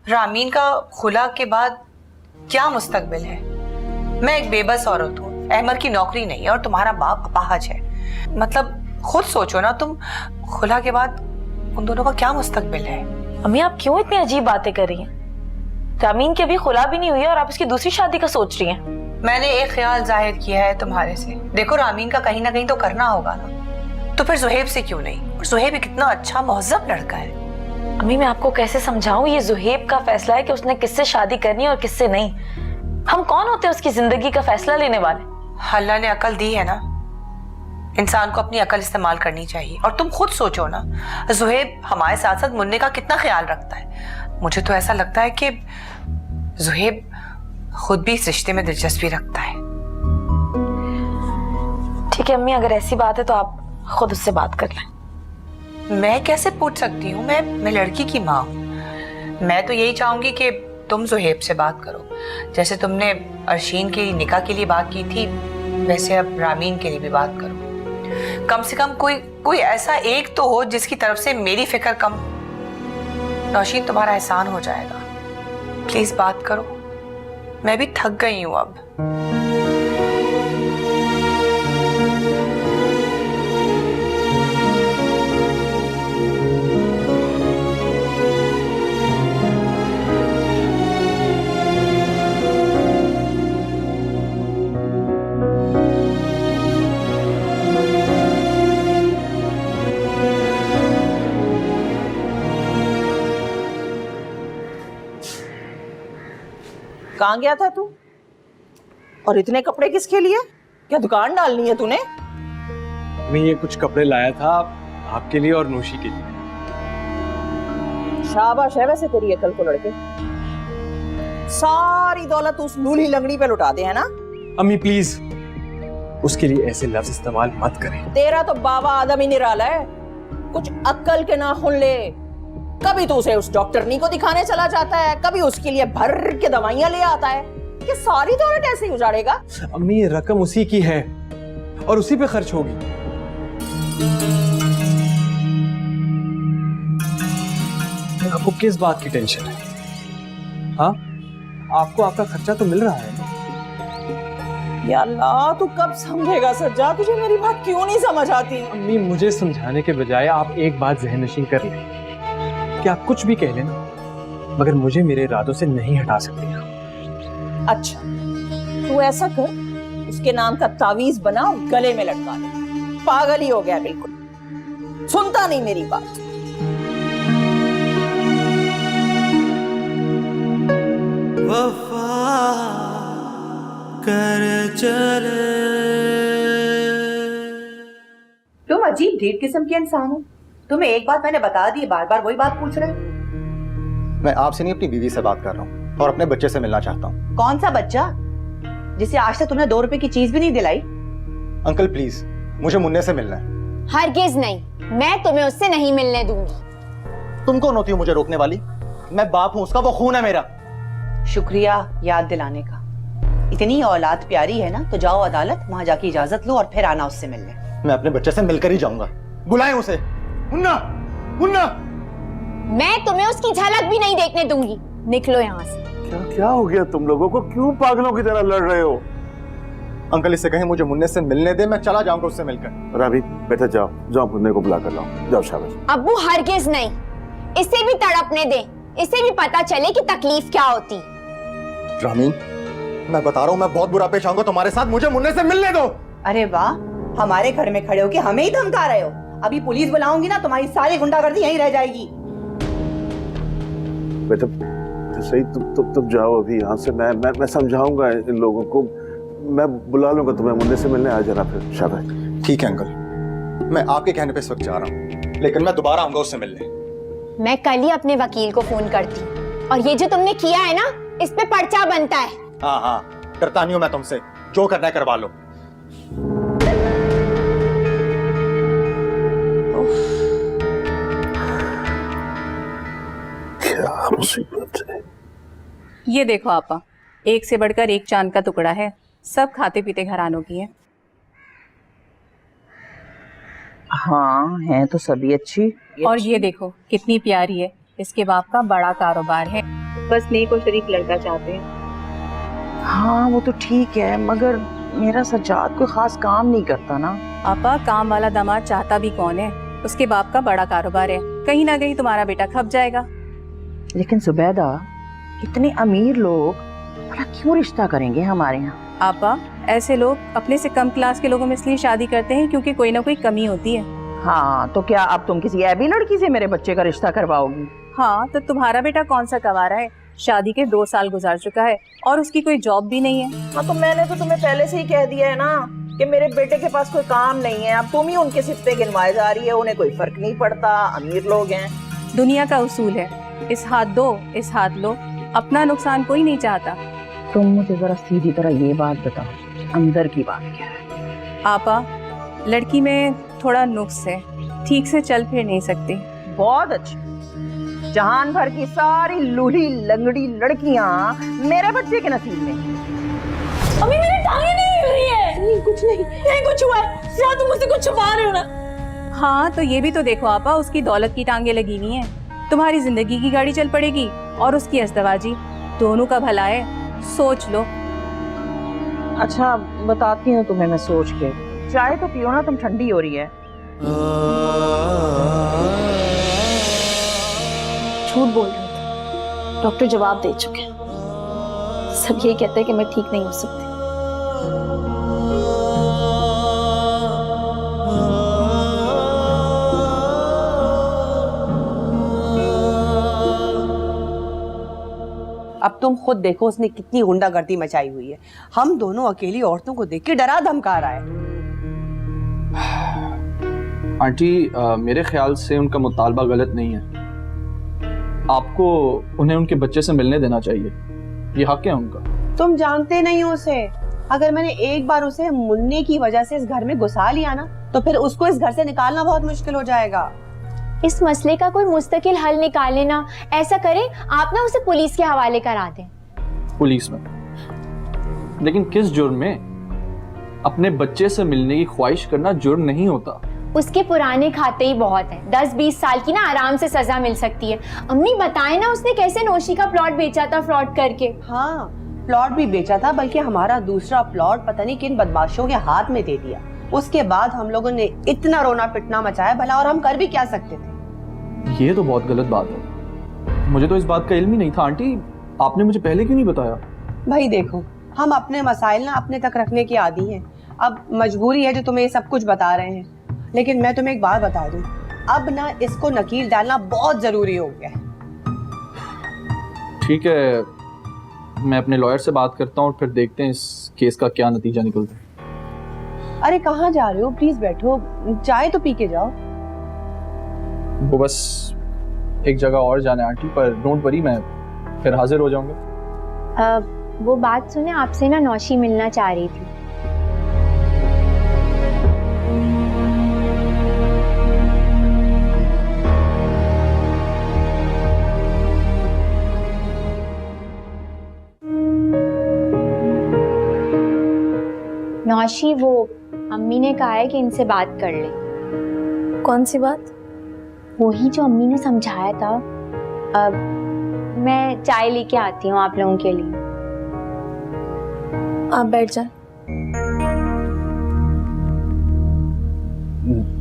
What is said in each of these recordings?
रामीन का खुला के बाद क्या मुस्तकबिल है? मैं एक बेबस औरत हूँ, अहमद की नौकरी नहीं है और तुम्हारा बाप अपाहज है। मतलब खुद सोचो ना, तुम खुला के बाद उन दोनों का क्या मुस्तकबिल है? अम्मी आप क्यों इतनी अजीब बातें कर रही हैं? रामीन की अभी खुला भी नहीं हुई है और आप उसकी दूसरी शादी का सोच रही हैं। मैंने एक ख्याल जाहिर किया है तुम्हारे से। देखो रामीन का कहीं ना कहीं तो करना होगा ना, तो फिर जुहेब से क्यों नहीं? और जुहेब कितना अच्छा महज़ब लड़का है। अम्मी मैं आपको कैसे समझाऊं, ये जुहेब का फैसला है कि उसने किससे शादी करनी है और किससे नहीं। हम कौन होते हैं उसकी जिंदगी का फैसला लेने वाले? अल्लाह ने अकल दी है ना, इंसान को अपनी अकल इस्तेमाल करनी चाहिए। और तुम खुद सोचो ना, जुहेब हमारे साथ साथ मुन्ने का कितना ख्याल रखता है। मुझे तो ऐसा लगता है कि जुहेब खुद भी इस रिश्ते में दिलचस्पी रखता है। ठीक है अम्मी, अगर ऐसी बात है तो आप खुद उससे बात कर लें। मैं कैसे पूछ सकती हूँ? मैं लड़की की माँ हूँ। मैं तो यही चाहूंगी कि तुम जुहेब से बात करो। जैसे तुमने अरशीन के निकाह के लिए बात की थी, वैसे अब रामीन के लिए भी बात करो। कम से कम कोई ऐसा एक तो हो जिसकी तरफ से मेरी फिक्र कम। नौशीन तुम्हारा एहसान हो जाएगा, प्लीज बात करो। मैं भी थक गई हूँ अब। कहाँ गया था तू? और इतने कपड़े किसके लिए? क्या दुकान डालनी है तूने? मैं ये कुछ कपड़े लाया था आपके लिए और नूशी के लिए। शाबाश है वैसे तेरी अकल को लड़के। सारी दौलत उस लूली लंगड़ी पे लुटा दे, है ना? अम्मी प्लीज उसके लिए ऐसे लफ्ज इस्तेमाल मत करें। तेरा तो बाबा आदम ही निराला है, कुछ अक्ल के नाखून ले। कभी तो उसे उस डॉक्टरनी को दिखाने चला जाता है, कभी उसके लिए भर के दवाइयां ले आता है। ये सारी दौलत ऐसे ही उजाड़ेगा? अम्मी ये रकम उसी की है और उसी पे खर्च होगी। आपको किस बात की टेंशन है? हाँ, आपको आपका खर्चा तो मिल रहा है ना? या अल्लाह, तू कब समझेगा सज्जा? तुझे मेरी बात क्यों नहीं समझ आती? अम्मी मुझे समझाने के बजाय आप एक बात ज़हन-नशीं कर लें कि आप कुछ भी कह लेना, मगर मुझे मेरे इरादों से नहीं हटा सकते। अच्छा तू ऐसा कर, उसके नाम का तावीज बना और गले में लटका ले। पागल ही हो गया बिल्कुल, सुनता नहीं मेरी बात। वफा कर चले। तुम अजीब ढीठ किस्म के इंसान हो। तुम्हें एक बात मैंने बता दी, बार बार वही बात पूछ रहे हो। मैं आपसे नहीं अपनी बीवी से बात कर रहा हूँ और अपने बच्चे से मिलना चाहता हूँ। कौन सा बच्चा जिसे आज तक तुमने 2 रुपए की चीज भी नहीं दिलाई? अंकल प्लीज, मुझे मुन्ने से मिलना है। हरगिज नहीं, मैं तुम्हें उससे नहीं मिलने दूंगी। तुम कौन होती हो मुझे रोकने वाली? मैं बाप हूँ उसका, वो खून है मेरा। शुक्रिया याद दिलाने का। इतनी औलाद प्यारी है ना, तो जाओ अदालत, वहां जाके इजाजत लो और फिर आना उससे मिलने। मैं अपने बच्चे से मिलकर ही जाऊंगा। बुलाएं उसे। मुन्ना, मुन्ना। मैं तुम्हें उसकी झलक भी नहीं देखने दूंगी। निकलो यहाँ से। क्या हो गया तुम लोगों को? क्यों पागलों की तरह लड़ रहे हो? अंकल इससे कहें मुझे मुन्ने से मिलने दे, मैं चला जाऊंगा उससे मिलकर। राबी बेटा जाओ, जाओ मुन्ने को बुला कर लाओ। जाओ शाबाश। अब्बू हरगिज नहीं, इसे भी तड़पने दे, इसे भी पता चले कि तकलीफ क्या होती। रामीन, मैं बता रहा हूँ मैं बहुत बुरा पेश आऊंगा तुम्हारे साथ। मुझे मुन्ने से मिलने दो। अरे वाह, हमारे घर में खड़े हो कि हमें ही धमका रहे हो। अभी पुलिस बुलाऊंगी ना, तुम्हारी सारी गुंडागर्दी यहीं रह जाएगी। बेटा तो सही, तुम जाओ अभी यहाँ से। मैं समझाऊंगा इन लोगों को, मैं बुला लूंगा तुम्हें। मुन्ने से मिलने आ जाना फिर। शाबाश। ठीक है अंकल, मैं आपके कहने पे इस वक्त जा रहा हूँ, लेकिन मैं दोबारा आऊंगा उससे मिलने। मैं कल ही अपने वकील को फोन करती, और ये जो तुमने किया है ना, इस पे पर्चा बनता है। हाँ हाँ, डरता नहीं हूँ मैं तुमसे, जो करना है करवा लो। क्या मुसीबत है। ये देखो आपा, एक से बढ़कर एक चांद का टुकड़ा है। सब खाते पीते घरानों की है। हाँ है तो सभी अच्छी। और ये देखो कितनी प्यारी है, इसके बाप का बड़ा कारोबार है, बस नेक और शरीफ लड़का चाहते हैं। हाँ वो तो ठीक है, मगर मेरा सज्जाद कोई खास काम नहीं करता ना। आपा, काम वाला दामाद चाहता भी कौन है? उसके बाप का बड़ा कारोबार है, कहीं ना कहीं तुम्हारा बेटा खप जाएगा। लेकिन जुबैदा, इतने अमीर लोग भला क्यों रिश्ता करेंगे हमारे यहाँ? आपा, ऐसे लोग अपने से कम क्लास के लोगों में इसलिए शादी करते हैं क्योंकि कोई ना कोई कमी होती है। हाँ तो क्या अब तुम किसी ऐबी लड़की से मेरे बच्चे का रिश्ता करवाओगी? हाँ, तो तुम्हारा बेटा कौन सा कवारा है? शादी के 2 साल गुजार चुका है और उसकी कोई जॉब भी नहीं है। हाँ तो मैंने तो तुम्हें पहले से ही कह दिया है ना कि मेरे बेटे के पास कोई काम नहीं है। अब तुम ही उनके सिफ्ते गिनवाए जा रही है, उन्हें कोई फर्क नहीं पड़ता, अमीर लोग हैं। दुनिया का उसूल है, इस हाथ दो इस हाथ लो, अपना नुकसान कोई नहीं चाहता। तुम मुझे जरा सीधी तरह ये बात बताओ, अंदर की बात क्या है? आपा, लड़की में थोड़ा नुक्स है, ठीक से चल फिर नहीं सकती। बहुत अच्छी, जहान भर की सारी लूली लंगड़ी लड़कियां मेरे बच्चे के नसीब में। अभी मेरी टांगें नहीं हिल रही है। नहीं कुछ नहीं, नहीं कुछ हुआ है। या तुम मुझसे कुछ छुपा रहे हो ना? हाँ, तो ये भी तो देखो आपा, उसकी दौलत की टांगे लगी हुई हैं। तुम्हारी जिंदगी की गाड़ी चल पड़ेगी और उसकी अस्तवाजी, दोनों का भला है, सोच लो। अच्छा बताती हूँ तुम्हें मैं सोच के। चाय तो पियो ना, तुम ठंडी हो रही है। झूठ बोल रहे थे, डॉक्टर जवाब दे चुके हैं। सब यही कहते हैं कि मैं ठीक नहीं हो सकती। अब तुम खुद देखो उसने कितनी गुंडागर्दी मचाई हुई है। हम दोनों अकेली औरतों को देख के डरा धमका रहा है। आंटी मेरे ख्याल से उनका मुतालबा गलत नहीं है। आपको उन्हें उनके बच्चे से मिलने देना चाहिए, ये हक है उनका। तुम जानते नहीं हो उसे। अगर मैंने एक बार उसे मुन्ने की वजह से इस घर में घुसा लिया ना, तो फिर उसको इस घर से निकालना बहुत मुश्किल हो जाएगा। इस मसले का कोई मुस्तकिल हल निकाले ना। ऐसा करें, आप ना उसे पुलिस के हवाले करा दें। पुलिस में? लेकिन किस जुर्म में? अपने बच्चे से मिलने की ख्वाहिश करना जुर्म नहीं होता। उसके पुराने खाते ही बहुत है, 10-20 साल की ना आराम से सजा मिल सकती है। अम्मी बताएं ना, उसने कैसे नौशी का प्लॉट बेचा था फ्रॉड करके। हाँ, प्लॉट भी बेचा था, बल्कि हमारा दूसरा प्लॉट पता नहीं किन बदमाशों के हाथ में दे दिया। उसके बाद हम लोगों ने इतना रोना पिटना मचाया, भला और हम कर भी क्या सकते थे। ये तो बहुत गलत बात है। मुझे तो इस बात का इल्म ही नहीं था। आंटी, आपने मुझे पहले क्यों नहीं बताया? भाई देखो, हम अपने मसाइल ना अपने तक रखने की आदी हैं। अब मजबूरी है जो तुम्हें ये सब कुछ बता रहे हैं। लेकिन मैं तुम्हें एक बात बता दूं, अब ना इसको नकील डालना बहुत जरूरी हो गया है। ठीक है, मैं अपने लॉयर से बात करता हूँ और फिर देखते हैं इस केस का क्या नतीजा निकलता है। अरे कहाँ जा रहे हो? प्लीज बैठो, चाय तो पी के जाओ। वो बस एक जगह और जाना है आंटी, पर डोंट वरी, मैं फिर हाजिर हो जाऊंगा। वो बात सुने, आपसे ना नौशी मिलना चाह रही थी। नौशी, वो अम्मी ने कहा है कि इनसे बात कर ले। कौन सी बात? वही जो अम्मी ने समझाया था। अब मैं चाय लेके आती हूँ आप लोगों के लिए। आप बैठ जाए।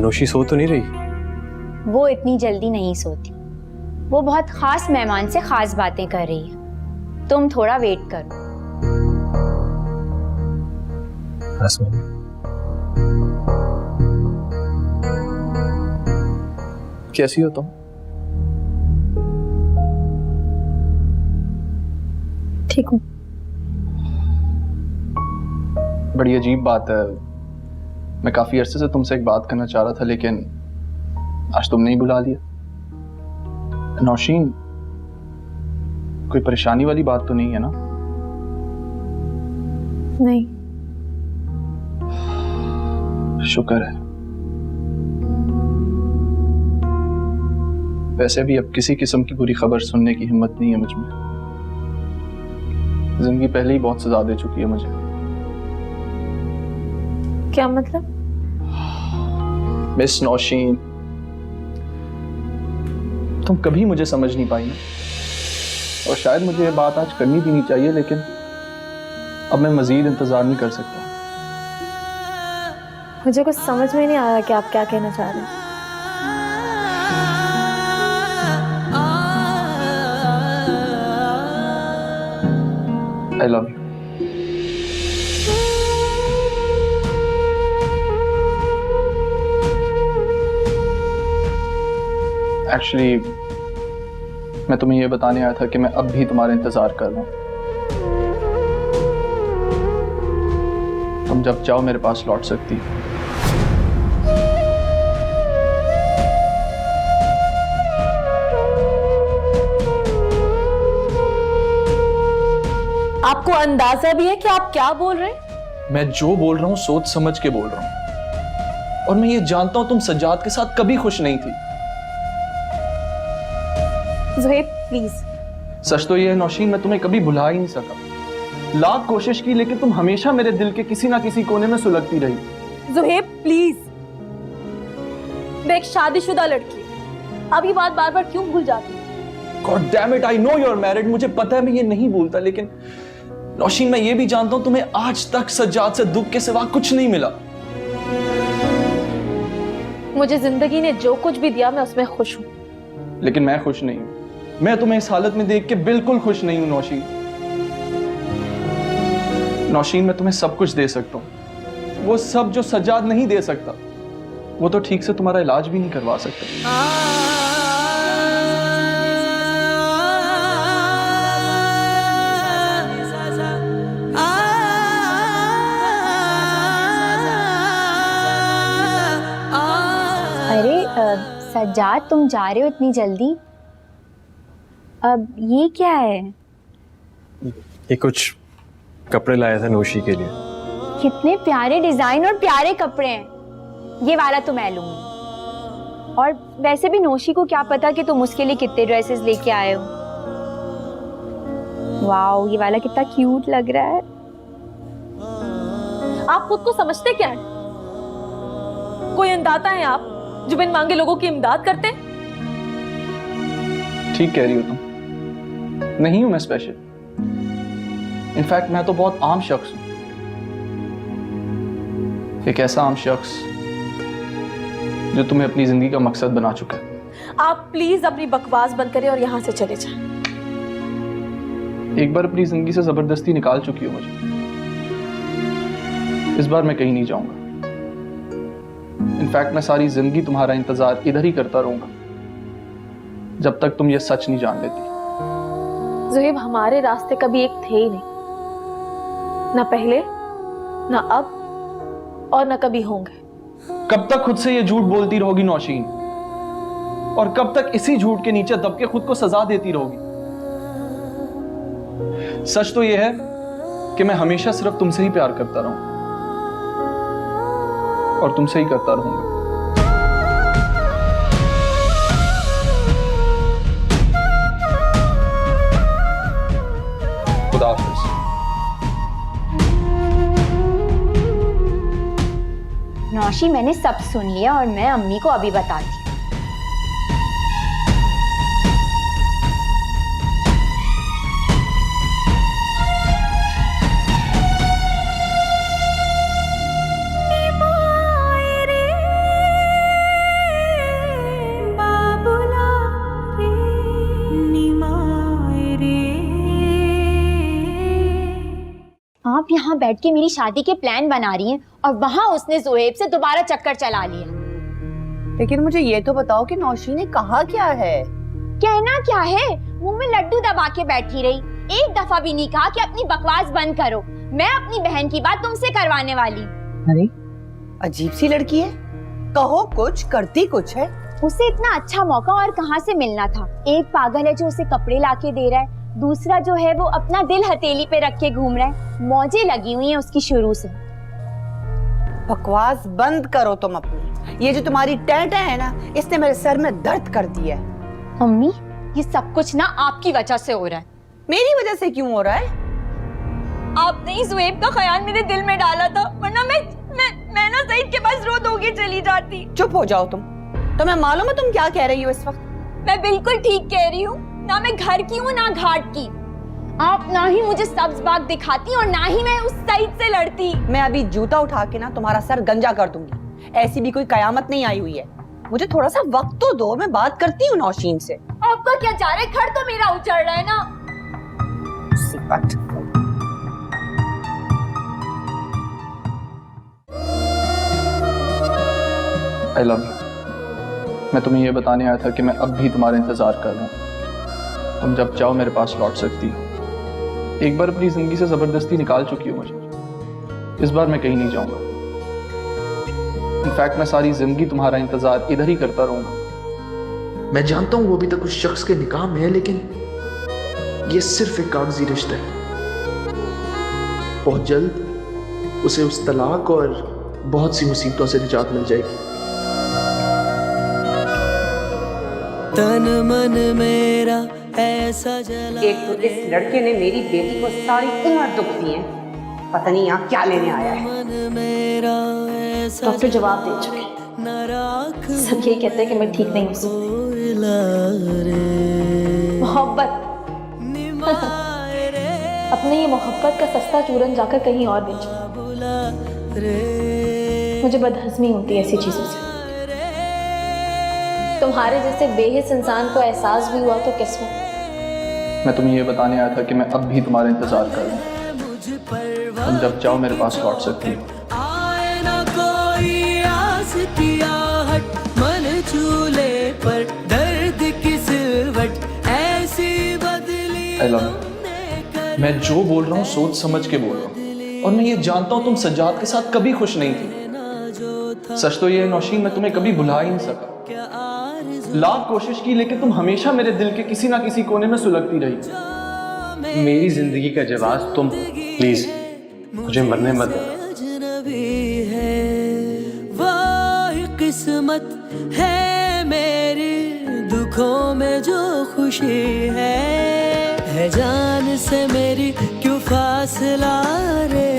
नौशी सो तो नहीं रही? वो इतनी जल्दी नहीं सोती। वो बहुत खास मेहमान से खास बातें कर रही है। तुम थोड़ा वेट करो। कैसी हो तुम? ठीक हूँ। बड़ी अजीब बात है। मैं काफी अरसे से तुमसे एक बात करना चाह रहा था, लेकिन आज तुमने ही बुला लिया। नौशीन, कोई परेशानी वाली बात तो नहीं है ना? नहीं। शुक्र है। वैसे भी अब किसी किस्म की बुरी खबर सुनने की हिम्मत नहीं है मुझ में। जिंदगी पहले ही बहुत सजा दे चुकी है मुझे। क्या मतलब? मिस नौशीन, तुम कभी मुझे समझ नहीं पाई ना, और शायद मुझे ये बात आज करनी भी नहीं चाहिए, लेकिन अब मैं मजीद इंतजार नहीं कर सकता। मुझे कुछ समझ में नहीं आ रहा कि आप क्या कहना चाह रहे हैं। I love you. Actually, मैं तुम्हें यह बताने आया था कि मैं अब भी तुम्हारा इंतजार कर रहा हूं। तुम जब चाहो मेरे पास लौट सकती हो। आपको अंदाजा भी है कि आप क्या बोल रहे हैं? मैं जो बोल रहा हूं सोच समझ के बोल रहा हूं, और मैं ये जानता हूं तुम सज्जाद के साथ कभी खुश नहीं थी। ज़ुहैब प्लीज। सच तो ये है नौशीन, मैं तुम्हें कभी भुला ही नहीं सका। लाख कोशिश की, लेकिन तुम हमेशा मेरे दिल के किसी ना किसी कोने में सुलगती रही। ज़ुहैब प्लीज, मैं एक शादीशुदा लड़की, अब ये बात बार बार क्यों भूल जाती हूँ? God damn it, I know you're married। मुझे पता है मैं ये नहीं बोलता, लेकिन नौशीन मैं ये भी जानता हूं तुम्हें आज तक सज्जाद से दुख के सिवा कुछ नहीं मिला। मुझे जिंदगी ने जो कुछ भी दिया मैं उसमें खुश हूँ। लेकिन मैं खुश नहीं हूं। मैं तुम्हें इस हालत में देख के बिल्कुल खुश नहीं हूं नौशीन। नौशीन मैं तुम्हें सब कुछ दे सकता हूं, वो सब जो सज्जाद नहीं दे सकता। वो तो ठीक से तुम्हारा इलाज भी नहीं करवा सकता। अरे सज्जाद, तुम जा रहे हो इतनी जल्दी? अब ये क्या है? ये कुछ कपड़े लाया था नौशी के लिए। कितने प्यारे डिजाइन और प्यारे कपड़े हैं। ये वाला तो मैं लूंगी। और वैसे भी नौशी को क्या पता कि तुम उसके लिए कितने ड्रेसेस लेके आए हो। वाओ, ये वाला कितना क्यूट लग रहा है। आप खुद को समझते क्या है? कोई अंदाता है आप जो बिन मांगे लोगों की इमदाद करते? ठीक कह रही हो तुम, नहीं हूं मैं स्पेशल। इनफैक्ट मैं तो बहुत आम शख्स हूं, एक ऐसा आम शख्स जो तुम्हें अपनी जिंदगी का मकसद बना चुका है। आप प्लीज अपनी बकवास बंद करें और यहां से चले जाएं। एक बार अपनी जिंदगी से जबरदस्ती निकाल चुकी हो मुझे, इस बार मैं कहीं नहीं जाऊंगा। इनफैक्ट मैं सारी जिंदगी तुम्हारा इंतजार इधर ही करता रहूंगा जब तक तुम ये सच नहीं जान लेती। ज़ुहैब, हमारे रास्ते कभी एक थे ही नहीं, ना पहले, ना अब और ना कभी होंगे। कब तक खुद से ये झूठ बोलती रहोगी नौशीन, और कब तक इसी झूठ के नीचे दब के खुद को सजा देती रहोगी? सच तो ये है कि मैं हमेशा सिर्फ तुमसे ही प्यार करता रहूं, और तुमसे ही करता रहूंगा। खुदा हाफिज़। नौशी, मैंने सब सुन लिया और मैं अम्मी को अभी बताती हूँ। आप यहाँ बैठ के मेरी शादी के प्लान बना रही हैं और वहाँ उसने ज़ुहैब से दोबारा चक्कर चला लिया। लेकिन मुझे ये तो बताओ कि नौशी ने कहा क्या है? कहना क्या है, मुंह में लड्डू दबा के बैठी रही। एक दफा भी नहीं कहा कि अपनी बकवास बंद करो, मैं अपनी बहन की बात तुमसे करवाने वाली। अरे अजीब सी लड़की है, कहो कुछ करती कुछ है। उसे इतना अच्छा मौका और कहाँ से मिलना था। एक पागल है जो उसे कपड़े लाके दे रहा है, दूसरा जो है वो अपना दिल हथेली पे रख के घूम रहा है। मौजें लगी हुई हैं उसकी शुरू से। बकवास बंद करो तुम अपनी। ये जो तुम्हारी टेंट है ना, इसने मेरे सर में दर्द कर दिया है। अम्मी, ये सब कुछ ना आपकी वजह से हो रहा है। मेरी वजह से क्यों हो रहा है? आपने ही ज़ुहैब का ख्याल मेरे दिल में डाला था, वरना मैं ना सईद के पास रो धो के चली जाती। चुप हो जाओ तुम। तुम्हें मालूम है तुम क्या कह रही हो इस वक्त? मैं बिल्कुल ठीक कह रही हूँ। ना मैं घर की हूँ ना घाट की। आप ना ही मुझे सब्ज बाग दिखाती और ना ही मैं उस साइड से लड़ती। मैं अभी जूता उठा के ना तुम्हारा सर गंजा कर दूंगी। ऐसी भी कोई कयामत नहीं आई हुई है। मुझे थोड़ा सा वक्त तो दो, मैं बात करती हूँ नौशीन से। आपका क्या जा रहा है? घर तो मेरा उजड़ रहा है ना। सिफत। I love you. मैं तुम्हें यह बताने आया था कि मैं अब भी तुम्हारा इंतजार कर रहा हूँ। तुम जब चाहो मेरे पास लौट सकती हो। एक बार अपनी जिंदगी से जबरदस्ती निकाल चुकी हो मुझे। इस बार मैं कहीं नहीं जाऊंगा। इनफैक्ट मैं सारी जिंदगी तुम्हारा इंतजार इधर ही करता रहूंगा। मैं जानता हूं वो अभी तक उस शख्स के निकाह में है, लेकिन ये सिर्फ एक कागजी रिश्ता है। बहुत जल्द उसे उस तलाक और बहुत सी मुसीबतों से निजात मिल जाएगी। तन मन मेरा ऐसा जला। एक तो इस लड़के ने मेरी बेटी को सारी उम्र दुख दिए। पता नहीं यहाँ क्या लेने आया है। डॉक्टर जवाब दे चुके। सब यही कहते हैं कि मैं ठीक नहीं हो सकती। मोहब्बत अपने ये मोहब्बत का सस्ता चूरन जाकर कहीं और बेचो। मुझे बदहजमी होती है ऐसी चीजों से। तुम्हारे जैसे बेहिस इंसान को एहसास भी हुआ तो किस्मत। मैं तुम्हें यह बताने आया था कि मैं अब भी तुम्हारा इंतजार कर रहा हूँ। तुम जब चाहो मेरे पास लौट सकती हो। मन चूल्हे पर दर्द की सिलवट ऐसी बदली। I love you. मैं जो बोल रहा हूँ सोच समझ के बोल रहा हूँ, और मैं ये जानता हूँ तुम सज्जाद के साथ कभी खुश नहीं थी। सच तो ये है नौशीन, मैं तुम्हें कभी भुला ही नहीं सका। लाख कोशिश की, लेकिन तुम हमेशा मेरे दिल के किसी ना किसी कोने में सुलगती रही। मेरी जिंदगी का जवाब तुम, प्लीज मुझे मरने मत दो। किस्मत है मेरी दुखों में जो खुशी है जान से मेरी क्यों फासला रे,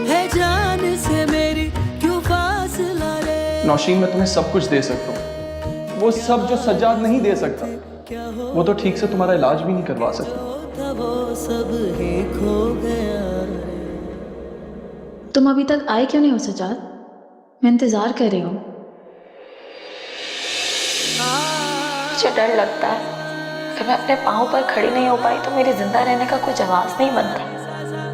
है जान से मेरी क्यों फासला रे। नौशीन मैं तुम्हें सब कुछ दे सकता हूँ, वो सब जो सज्जाद नहीं दे सकता। वो तो ठीक से तुम्हारा इलाज भी नहीं करवा सकता। वो सब ही खो गया। तुम अभी तक आए क्यों नहीं हो सज्जाद? मैं इंतजार कर रही हूँ। मुझे डर लगता है कि मैं अपने पाँव पर खड़ी नहीं हो पाई तो मेरे जिंदा रहने का कोई जवाब नहीं बनता।